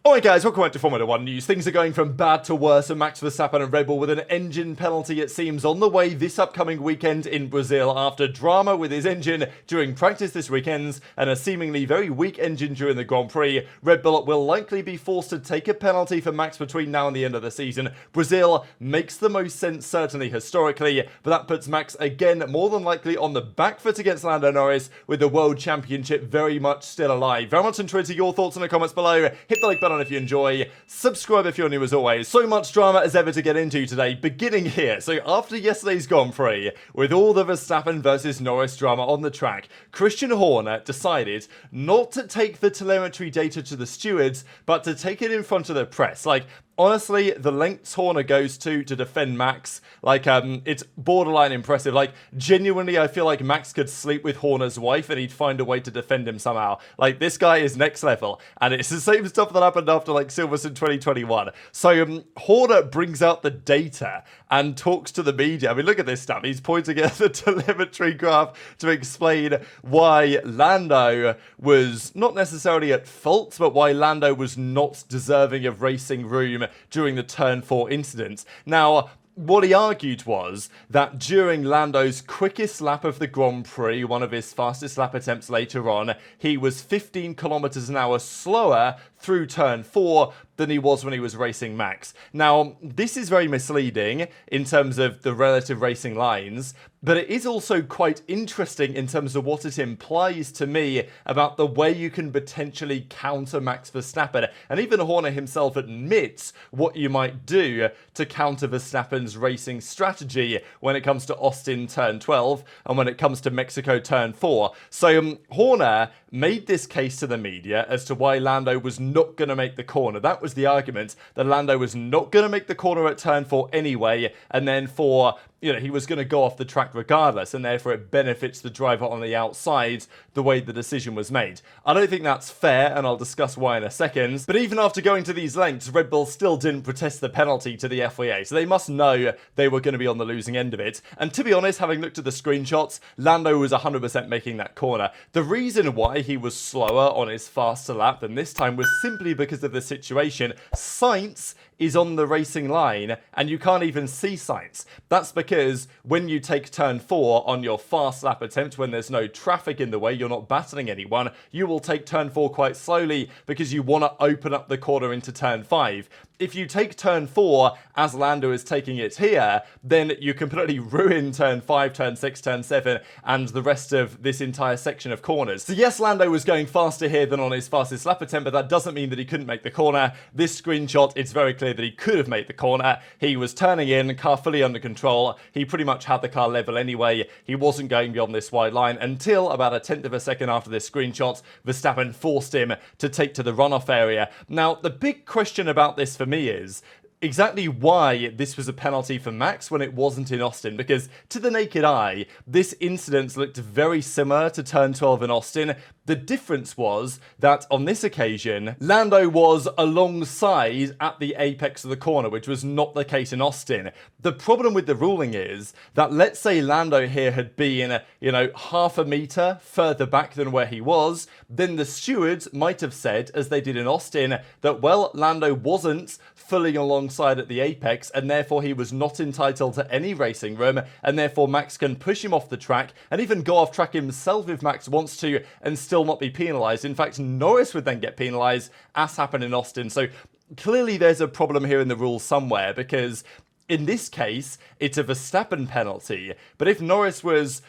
Alright guys, welcome back to Formula 1 news. Things are going from bad to worse for Max Verstappen and Red Bull with an engine penalty, it seems, on the way this upcoming weekend in Brazil after drama with his engine during practice this weekend and a seemingly very weak engine during the Grand Prix. Red Bull will likely be forced to take a penalty for Max between now and the end of the season. Brazil makes the most sense, certainly historically, but that puts Max again more than likely on the back foot against Lando Norris with the World Championship very much still alive. Very much intrigued to your thoughts in the comments below. Hit the like button if you enjoy, subscribe if you're new as always. So much drama as ever to get into today, beginning here. So after yesterday's Grand Prix, with all the Verstappen versus Norris drama on the track, Christian Horner decided not to take the telemetry data to the stewards, but to take it in front of the press. Like, honestly, the lengths Horner goes to defend Max, like, it's borderline impressive. Like, genuinely, I feel like Max could sleep with Horner's wife and he'd find a way to defend him somehow. Like, this guy is next level, and it's the same stuff that happened after, like, Silverstone 2021. So, Horner brings out the data and talks to the media. I mean, look at this stuff. He's pointing at the telemetry graph to explain why Lando was not necessarily at fault, but why Lando was not deserving of racing room during the Turn 4 incident. Now, what he argued was that during Lando's quickest lap of the Grand Prix, one of his fastest lap attempts later on, he was 15 kilometers an hour slower through Turn 4 than he was when he was racing Max. Now, this is very misleading in terms of the relative racing lines, but it is also quite interesting in terms of what it implies to me about the way you can potentially counter Max Verstappen. And even Horner himself admits what you might do to counter Verstappen's racing strategy when it comes to Austin Turn 12 and when it comes to Mexico Turn 4. So Horner made this case to the media as to why Lando was not going to make the corner. That was the argument, that Lando was not going to make the corner at Turn 4 anyway, and then he was going to go off the track regardless, and therefore it benefits the driver on the outside the way the decision was made. I don't think that's fair, and I'll discuss why in a second. But even after going to these lengths, Red Bull still didn't protest the penalty to the FIA, so they must know they were going to be on the losing end of it. And to be honest, having looked at the screenshots, Lando was 100% making that corner. The reason why he was slower on his faster lap than this time was simply because of the situation. Sainz is on the racing line, and you can't even see Sainz. That's because when you take Turn 4 on your fast lap attempt, when there's no traffic in the way, you're not battling anyone, you will take Turn 4 quite slowly because you want to open up the corner into Turn 5. If you take Turn 4 as Lando is taking it here, then you completely ruin Turn 5, Turn 6, Turn 7, and the rest of this entire section of corners. So yes, Lando was going faster here than on his fastest lap attempt, but that doesn't mean that he couldn't make the corner. This screenshot, it's very clear that he could have made the corner. He was turning in, car fully under control. He pretty much had the car level anyway. He wasn't going beyond this wide line until about a tenth of a second after this screenshot, Verstappen forced him to take to the runoff area. Now, the big question about this for me is exactly why this was a penalty for Max when it wasn't in Austin, because to the naked eye, this incident looked very similar to Turn 12 in Austin. The difference was that on this occasion, Lando was alongside at the apex of the corner, which was not the case in Austin. The problem with the ruling is that let's say Lando here had been, half a meter further back than where he was, then the stewards might have said, as they did in Austin, that, well, Lando wasn't fully alongside at the apex, and therefore he was not entitled to any racing room, and therefore Max can push him off the track and even go off track himself if Max wants to and still not be penalised. In fact, Norris would then get penalised, as happened in Austin. So clearly there's a problem here in the rules somewhere, because in this case, it's a Verstappen penalty. But if Norris was,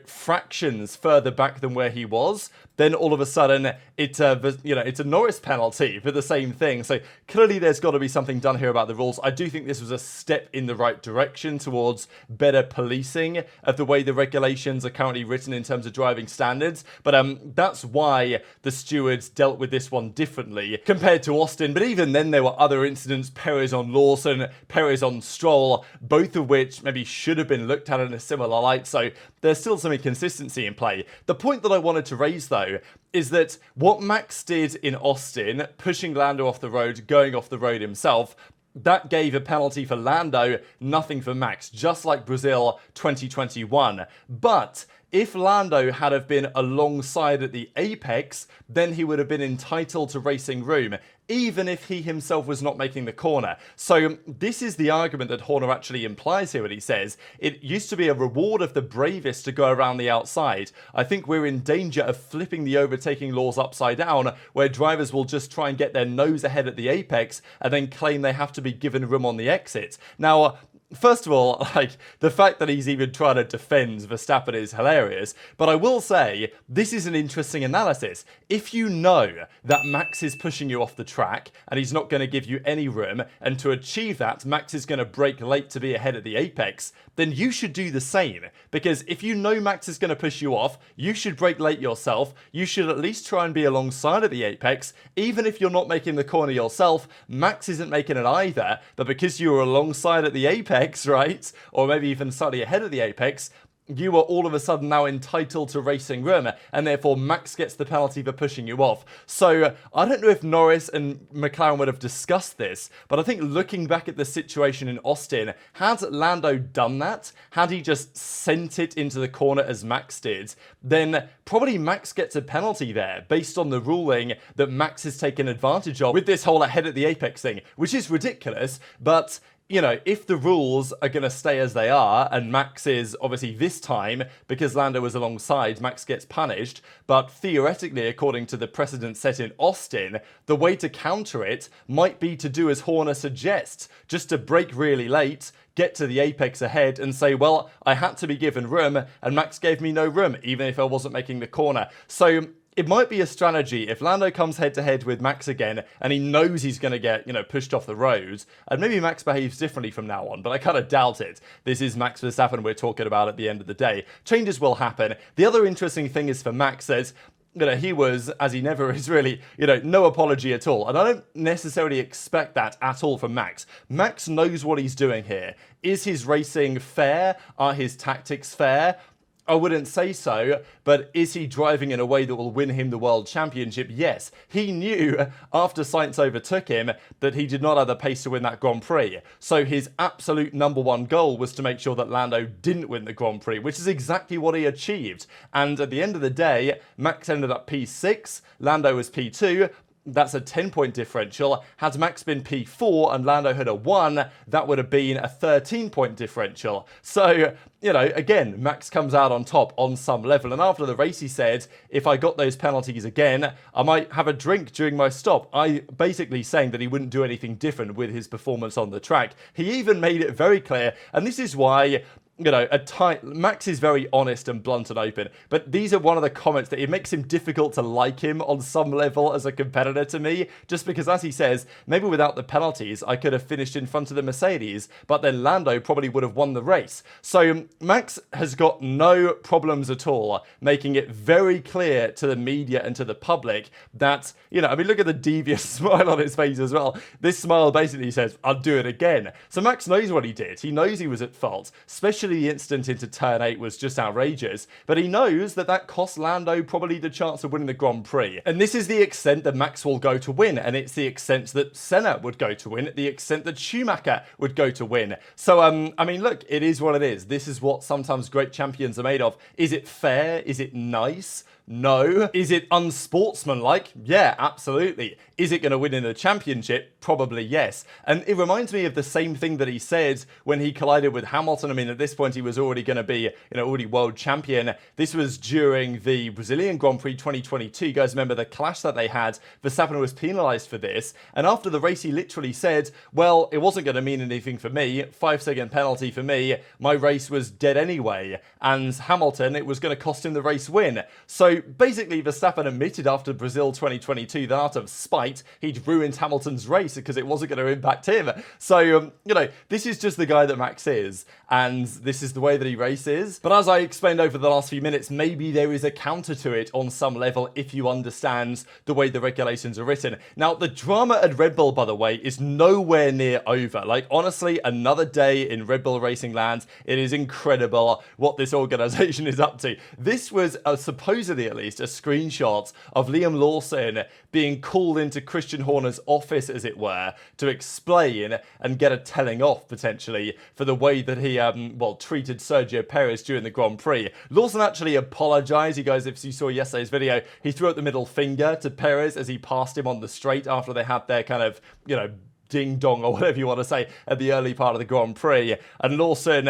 fractions further back than where he was, then all of a sudden it's a Norris penalty for the same thing. So clearly there's got to be something done here about the rules. I do think this was a step in the right direction towards better policing of the way the regulations are currently written in terms of driving standards. But that's why the stewards dealt with this one differently compared to Austin. But even then there were other incidents, Perez on Lawson, Perez on Stroll, both of which maybe should have been looked at in a similar light. So there's still some inconsistency in play. The point that I wanted to raise though is that what Max did in Austin, pushing Lando off the road, going off the road himself, that gave a penalty for Lando, nothing for Max, just like Brazil 2021. But if Lando had have been alongside at the apex, then he would have been entitled to racing room, even if he himself was not making the corner. So this is the argument that Horner actually implies here when he says it used to be a reward of the bravest to go around the outside. I think we're in danger of flipping the overtaking laws upside down, where drivers will just try and get their nose ahead at the apex and then claim they have to be given room on the exit. Now, first of all, like, the fact that he's even trying to defend Verstappen is hilarious, but I will say, this is an interesting analysis. If you know that Max is pushing you off the track, and he's not going to give you any room, and to achieve that, Max is going to brake late to be ahead at the apex, then you should do the same. Because if you know Max is going to push you off, you should brake late yourself, you should at least try and be alongside at the apex, even if you're not making the corner yourself. Max isn't making it either, but because you were alongside at the apex, right, or maybe even slightly ahead of the apex, you are all of a sudden now entitled to racing room, and therefore Max gets the penalty for pushing you off. So I don't know if Norris and McLaren would have discussed this, but I think looking back at the situation in Austin, had Lando done that, had he just sent it into the corner as Max did, then probably Max gets a penalty there based on the ruling that Max has taken advantage of with this whole ahead at the apex thing, which is ridiculous, but you know, if the rules are going to stay as they are, and Max is obviously this time, because Lando was alongside, Max gets punished, but theoretically, according to the precedent set in Austin, the way to counter it might be to do as Horner suggests, just to brake really late, get to the apex ahead and say, well, I had to be given room, and Max gave me no room, even if I wasn't making the corner. So it might be a strategy if Lando comes head-to-head with Max again and he knows he's going to get, pushed off the road, and maybe Max behaves differently from now on, but I kind of doubt it. This is Max Verstappen we're talking about at the end of the day. Changes will happen. The other interesting thing is for Max is, he was, as he never is really, no apology at all. And I don't necessarily expect that at all from Max. Max knows what he's doing here. Is his racing fair? Are his tactics fair? I wouldn't say so, but is he driving in a way that will win him the World Championship? Yes. He knew after Sainz overtook him that he did not have the pace to win that Grand Prix. So his absolute number one goal was to make sure that Lando didn't win the Grand Prix, which is exactly what he achieved. And at the end of the day, Max ended up P6, Lando was P2. That's a 10-point differential. Had Max been P4 and Lando had a 1, that would have been a 13-point differential. So, again, Max comes out on top on some level. And after the race, he said, if I got those penalties again, I might have a drink during my stop. Basically saying that he wouldn't do anything different with his performance on the track. He even made it very clear, and this is why Max is very honest and blunt and open, but these are one of the comments that it makes him difficult to like him on some level as a competitor to me, just because, as he says, maybe without the penalties, I could have finished in front of the Mercedes, but then Lando probably would have won the race. So Max has got no problems at all making it very clear to the media and to the public that, look at the devious smile on his face as well. This smile basically says, I'll do it again. So Max knows what he did. He knows he was at fault, especially the incident into turn 8 was just outrageous, but he knows that cost Lando probably the chance of winning the Grand Prix. And this is the extent that Max will go to win, and it's the extent that Senna would go to win, the extent that Schumacher would go to win. So, look, it is what it is. This is what sometimes great champions are made of. Is it fair? Is it nice? No. Is it unsportsmanlike? Yeah, absolutely. Is it going to win in the championship? Probably yes. And it reminds me of the same thing that he said when he collided with Hamilton. At this point, he was already going to be, already world champion. This was during the Brazilian Grand Prix 2022. You guys remember the clash that they had? Verstappen was penalised for this. And after the race, he literally said, well, it wasn't going to mean anything for me. 5-second penalty for me. My race was dead anyway. And Hamilton, it was going to cost him the race win. So basically, Verstappen admitted after Brazil 2022 that out of spite, he'd ruined Hamilton's race because it wasn't going to impact him. So, this is just the guy that Max is, and this is the way that he races. But as I explained over the last few minutes, maybe there is a counter to it on some level if you understand the way the regulations are written. Now, the drama at Red Bull, by the way, is nowhere near over. Like, honestly, another day in Red Bull racing land. It is incredible what this organization is up to. This was supposedly allegedly at least, a screenshot of Liam Lawson being called into Christian Horner's office, as it were, to explain and get a telling off, potentially, for the way that he, treated Sergio Perez during the Grand Prix. Lawson actually apologised. You guys, if you saw yesterday's video, he threw out the middle finger to Perez as he passed him on the straight after they had their kind of, ding-dong or whatever you want to say at the early part of the Grand Prix. And Lawson,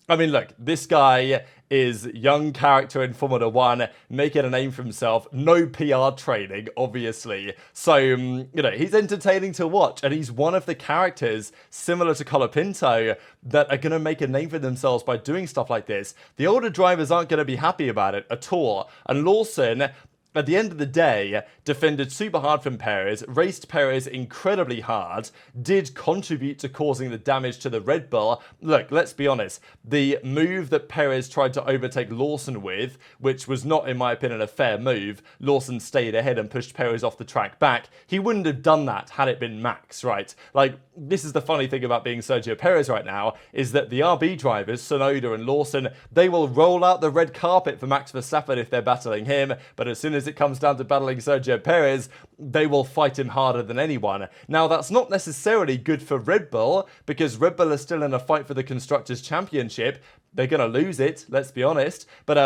I mean, look, this guy is young character in Formula 1, making a name for himself, no PR training, obviously. So, he's entertaining to watch, and he's one of the characters, similar to Colapinto, that are going to make a name for themselves by doing stuff like this. The older drivers aren't going to be happy about it at all, and Lawson, at the end of the day, defended super hard from Perez, raced Perez incredibly hard, did contribute to causing the damage to the Red Bull. Look, let's be honest, the move that Perez tried to overtake Lawson with, which was not, in my opinion, a fair move, Lawson stayed ahead and pushed Perez off the track back. He wouldn't have done that had it been Max, right? Like, this is the funny thing about being Sergio Perez right now, is that the RB drivers, Tsunoda and Lawson, they will roll out the red carpet for Max Verstappen if they're battling him, but as soon as it comes down to battling Sergio Perez, they will fight him harder than anyone. Now, that's not necessarily good for Red Bull, because Red Bull are still in a fight for the Constructors' Championship. They're going to lose it, let's be honest. But,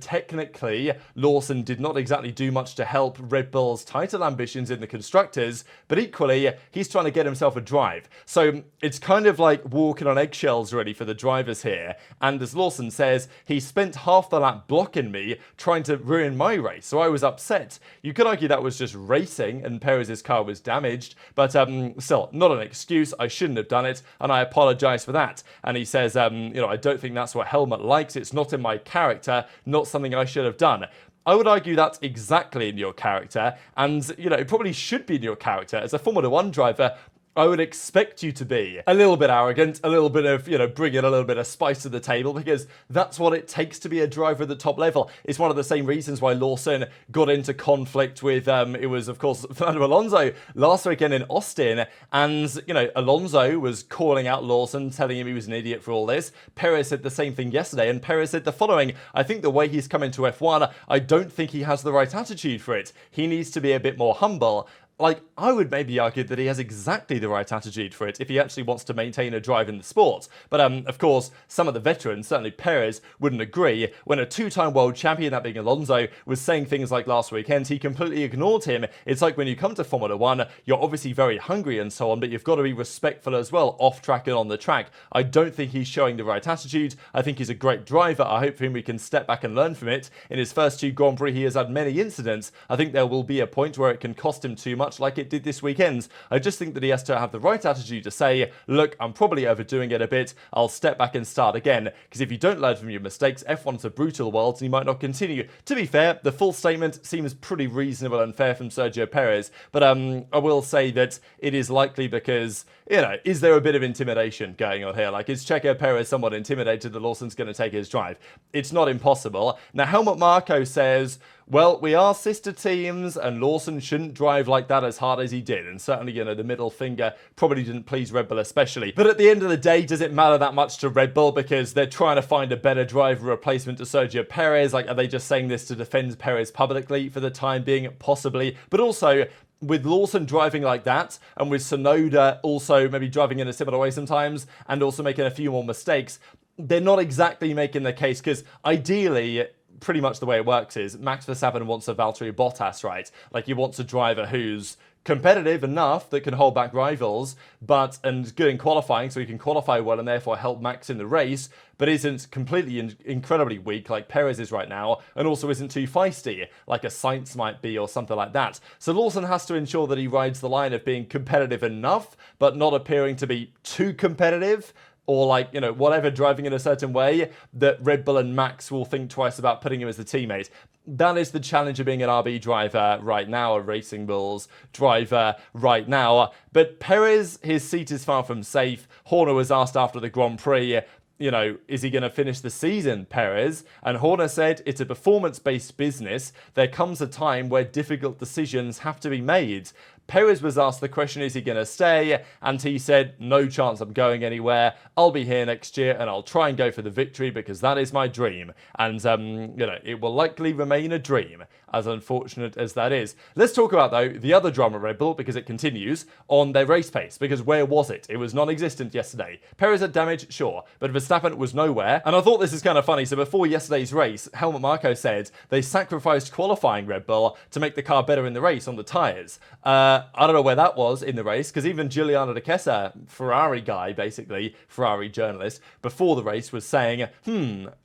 technically, Lawson did not exactly do much to help Red Bull's title ambitions in the Constructors, but equally, he's trying to get himself a drive. So, it's kind of like walking on eggshells, really, for the drivers here. And as Lawson says, he spent half the lap blocking me, trying to ruin my race, so I was upset. You could argue that was just racing, and Perez's car was damaged, but still, not an excuse. I shouldn't have done it, and I apologise for that. And he says, I don't think that's what Helmut likes. It's not in my character, not something I should have done. I would argue that's exactly in your character, and, it probably should be in your character. As a Formula 1 driver, I would expect you to be a little bit arrogant, a little bit of, bringing a little bit of spice to the table, because that's what it takes to be a driver at the top level. It's one of the same reasons why Lawson got into conflict with, it was, of course, Fernando Alonso last weekend in Austin, and, Alonso was calling out Lawson, telling him he was an idiot for all this. Perez said the same thing yesterday, and Perez said the following: I think the way he's come into F1, I don't think he has the right attitude for it. He needs to be a bit more humble. Like, I would maybe argue that he has exactly the right attitude for it if he actually wants to maintain a drive in the sport. But, of course, some of the veterans, certainly Perez, wouldn't agree. When a two-time world champion, that being Alonso, was saying things like last weekend, he completely ignored him. It's like when you come to Formula 1, you're obviously very hungry and so on, but you've got to be respectful as well, off-track and on the track. I don't think he's showing the right attitude. I think he's a great driver. I hope for him we can step back and learn from it. In his first two Grand Prix, he has had many incidents. I think there will be a point where it can cost him too much, like it did this weekend. I just think that he has to have the right attitude to say, look, I'm probably overdoing it a bit, I'll step back and start again, because if you don't learn from your mistakes, F1's a brutal world and you might not continue. To be fair, the full statement seems pretty reasonable and fair from Sergio Perez, but I will say that it is likely because, is there a bit of intimidation going on here? Like, is Checo Perez somewhat intimidated that Lawson's going to take his drive? It's not impossible. Now, Helmut Marko says, well, we are sister teams, and Lawson shouldn't drive like that as hard as he did. And certainly, the middle finger probably didn't please Red Bull especially. But at the end of the day, does it matter that much to Red Bull? Because they're trying to find a better driver replacement to Sergio Perez. Like, are they just saying this to defend Perez publicly for the time being? Possibly. But also, with Lawson driving like that, and with Tsunoda also maybe driving in a similar way sometimes, and also making a few more mistakes, they're not exactly making the case, because ideally, pretty much the way it works is Max Verstappen wants a Valtteri Bottas, right? Like, he wants a driver who's competitive enough that can hold back rivals, and good in qualifying, so he can qualify well and therefore help Max in the race, but isn't completely incredibly weak like Perez is right now, and also isn't too feisty like a Sainz might be or something like that. So Lawson has to ensure that he rides the line of being competitive enough, but not appearing to be too competitive, or whatever, driving in a certain way that Red Bull and Max will think twice about putting him as the teammate. That is the challenge of being an RB driver right now, a Racing Bulls driver right now. But Perez, his seat is far from safe. Horner was asked after the Grand Prix, is he going to finish the season, Perez? And Horner said, it's a performance-based business. There comes a time where difficult decisions have to be made. Perez was asked the question, is he going to stay? And he said, no chance I'm going anywhere. I'll be here next year and I'll try and go for the victory because that is my dream. And, it will likely remain a dream, as unfortunate as that is. Let's talk about, though, the other drama at Red Bull, because it continues on their race pace. Because where was it? It was non-existent yesterday. Perez had damage, sure, but Verstappen was nowhere. And I thought this is kind of funny. So before yesterday's race, Helmut Marko said they sacrificed qualifying Red Bull to make the car better in the race on the tyres. I don't know where that was in the race, because even Giuliano de Kessa, Ferrari guy, basically, Ferrari journalist, before the race was saying,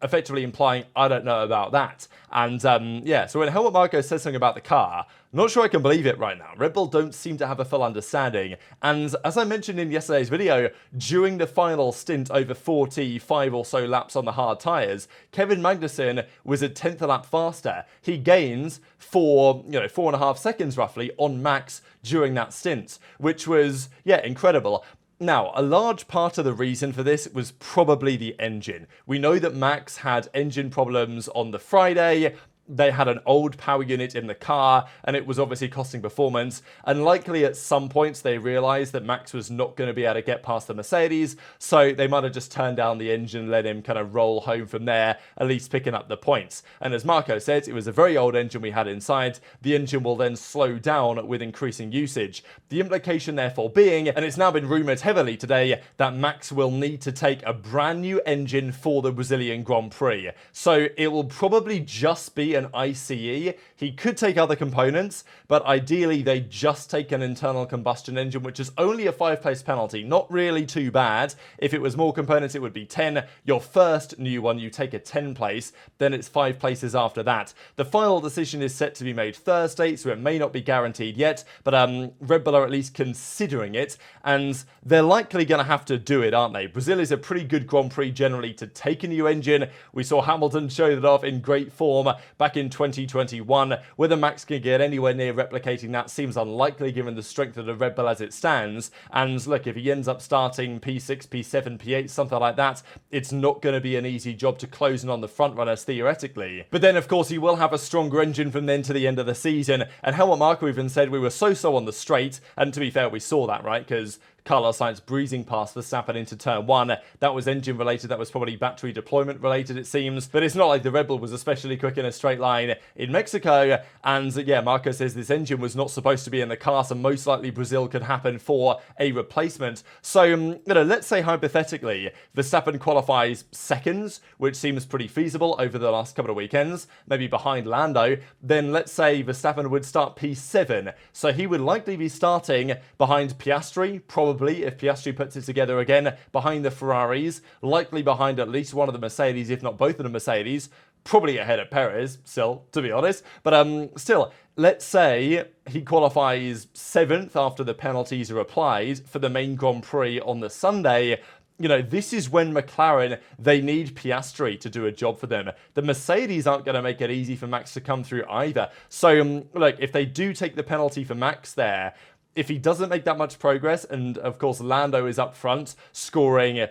effectively implying, I don't know about that. And so when Helmut Marko says something about the car, not sure I can believe it right now. Red Bull don't seem to have a full understanding. And as I mentioned in yesterday's video, during the final stint over 45 or so laps on the hard tyres, Kevin Magnussen was a tenth a lap faster. He gains 4.5 seconds roughly on Max during that stint, which was, incredible. Now, a large part of the reason for this was probably the engine. We know that Max had engine problems on the Friday. They had an old power unit in the car, and it was obviously costing performance. And likely at some points they realised that Max was not going to be able to get past the Mercedes, so they might have just turned down the engine and let him kind of roll home from there, at least picking up the points. And as Marko said, it was a very old engine we had inside. The engine will then slow down with increasing usage. The implication therefore being, and it's now been rumoured heavily today, that Max will need to take a brand new engine for the Brazilian Grand Prix. So it will probably just be an ICE. He could take other components, but ideally they just take an internal combustion engine, which is only a 5-place penalty. Not really too bad. If it was more components, it would be 10. Your first new one, you take a 10 place, then it's 5 places after that. The final decision is set to be made Thursday, so it may not be guaranteed yet, but Red Bull are at least considering it, and they're likely going to have to do it, aren't they? Brazil is a pretty good Grand Prix generally to take a new engine. We saw Hamilton show that off in great form back in 2021. Whether Max can get anywhere near replicating that seems unlikely given the strength of the Red Bull as it stands. And look, if he ends up starting P6, P7, P8, something like that, it's not going to be an easy job to close in on the front runners theoretically. But then, of course, he will have a stronger engine from then to the end of the season. And Helmut Marko even said we were so on the straight. And to be fair, we saw that, right? Because Carlos Sainz breezing past Verstappen into turn 1. That was engine related, that was probably battery deployment related, it seems. But it's not like the Red Bull was especially quick in a straight line in Mexico. And Marko says this engine was not supposed to be in the car, so most likely Brazil could happen for a replacement. So, let's say hypothetically, Verstappen qualifies seconds, which seems pretty feasible over the last couple of weekends, maybe behind Lando. Then let's say Verstappen would start P7. So he would likely be starting behind Piastri, probably, if Piastri puts it together again, behind the Ferraris, likely behind at least one of the Mercedes, if not both of the Mercedes, probably ahead of Perez, still, to be honest. But still, let's say he qualifies 7th after the penalties are applied for the main Grand Prix on the Sunday. This is when McLaren, they need Piastri to do a job for them. The Mercedes aren't going to make it easy for Max to come through either. So, look, if they do take the penalty for Max there, if he doesn't make that much progress, and of course Lando is up front scoring,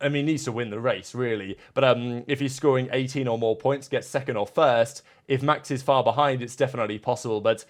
he needs to win the race, really. But if he's scoring 18 or more points, gets second or first, if Max is far behind, it's definitely possible. But,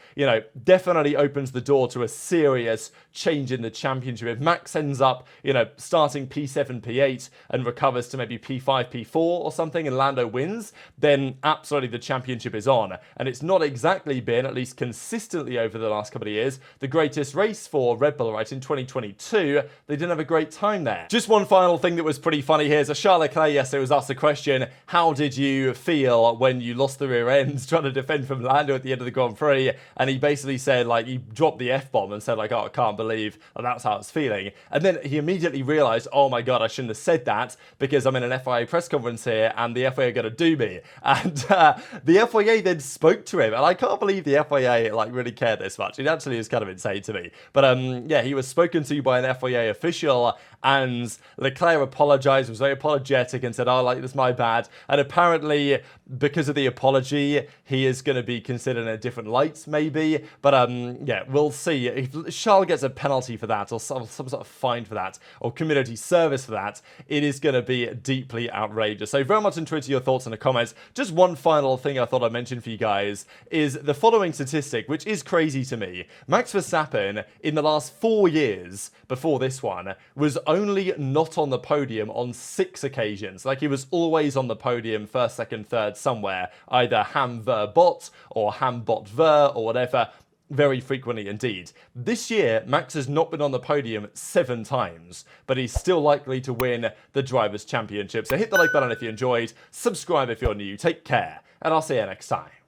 definitely opens the door to a serious change in the championship. If Max ends up, starting P7, P8 and recovers to maybe P5, P4 or something and Lando wins, then absolutely the championship is on. And it's not exactly been, at least consistently over the last couple of years, the greatest race for Red Bull, right? In 2022, they didn't have a great time there. Just one final thing that was pretty funny here. So Charles Leclerc yesterday was asked the question, how did you feel when you lost the rear end trying to defend from Lando at the end of the Grand Prix? And he basically said, he dropped the F-bomb and said, oh, I can't believe that's how it's feeling. And then he immediately realised, oh my God, I shouldn't have said that because I'm in an FIA press conference here and the FIA are going to do me. And the FIA then spoke to him. And I can't believe the FIA really cared this much. It actually is kind of insane to me. But he was spoken to by an FIA official and Leclerc apologized, was very apologetic and said, oh, like, that's my bad. And apparently, because of the apology, he is going to be considered in a different light, maybe. But yeah, we'll see. If Charles gets a penalty for that, or some sort of fine for that, or community service for that, it is going to be deeply outrageous. So very much enjoyed your thoughts in the comments. Just one final thing I thought I'd mention for you guys is the following statistic, which is crazy to me. Max Verstappen, in the last 4 years before this one, was only not on the podium on 6 occasions. Like, he was always on the podium, first, second, third, somewhere, either ham ver bot or ham bot ver or whatever. Very frequently indeed. This year, Max has not been on the podium 7 times, but he's still likely to win the Drivers' Championship. So hit the like button if you enjoyed, subscribe if you're new, take care, and I'll see you next time.